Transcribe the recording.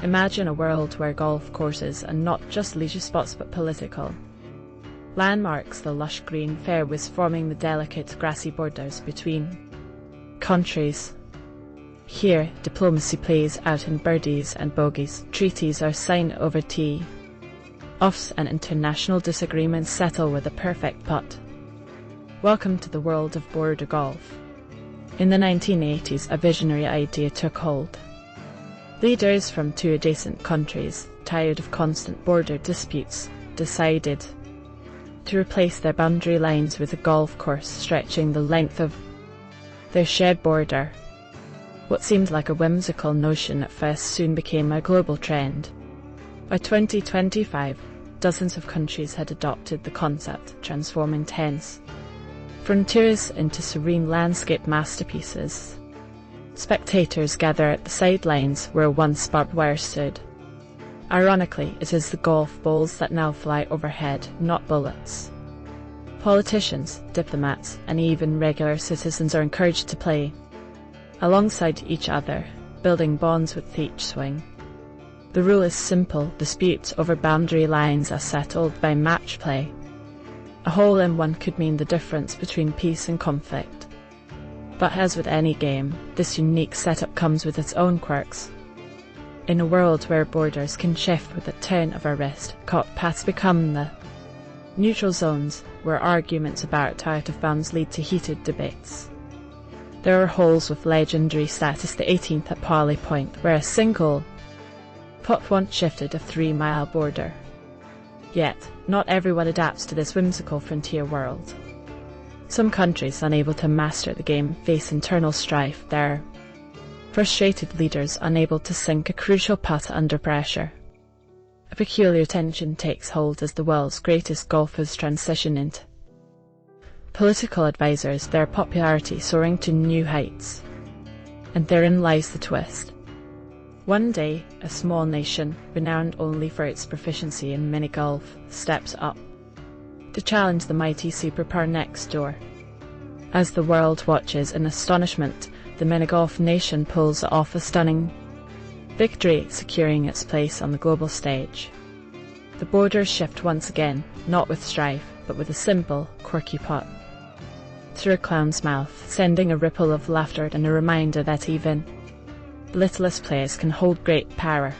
Imagine a world where golf courses are not just leisure spots but political landmarks. The lush green fairways forming the delicate grassy borders between countries. Here, diplomacy plays out in birdies and bogeys. Treaties are signed over tee offs and international disagreements settle with a perfect putt. Welcome to the world of border golf. In the 1980s, a visionary idea took hold. Leaders from two adjacent countries, tired of constant border disputes, decided to replace their boundary lines with a golf course stretching the length of their shared border. What seemed like a whimsical notion at first soon became a global trend. By 2025, dozens of countries had adopted the concept, transforming tense frontiers into serene landscape masterpieces. Spectators gather at the sidelines where once barbed wire stood. Ironically, it is the golf balls that now fly overhead, not bullets. Politicians, diplomats, and even regular citizens are encouraged to play alongside each other, building bonds with each swing. The rule is simple: disputes over boundary lines are settled by match play. A hole in one could mean the difference between peace and conflict. But as with any game, this unique setup comes with its own quirks. In a world where borders can shift with a turn of a wrist, caught paths become the neutral zones, where arguments about out of bounds lead to heated debates. There are holes with legendary status, the 18th at Parley Point, where a single putt once shifted a 3-mile border. Yet, not everyone adapts to this whimsical frontier world. Some countries, unable to master the game, face internal strife. Their frustrated leaders unable to sink a crucial putt under pressure. A peculiar tension takes hold as the world's greatest golfers transition into political advisors, their popularity soaring to new heights. And therein lies the twist. One day, a small nation, renowned only for its proficiency in minigolf, steps up to challenge the mighty superpower next door. As the world watches in astonishment, the minigolf nation pulls off a stunning victory, securing its place on the global stage. The borders shift once again, not with strife, but with a simple, quirky putt through a clown's mouth, sending a ripple of laughter and a reminder that even the littlest players can hold great power.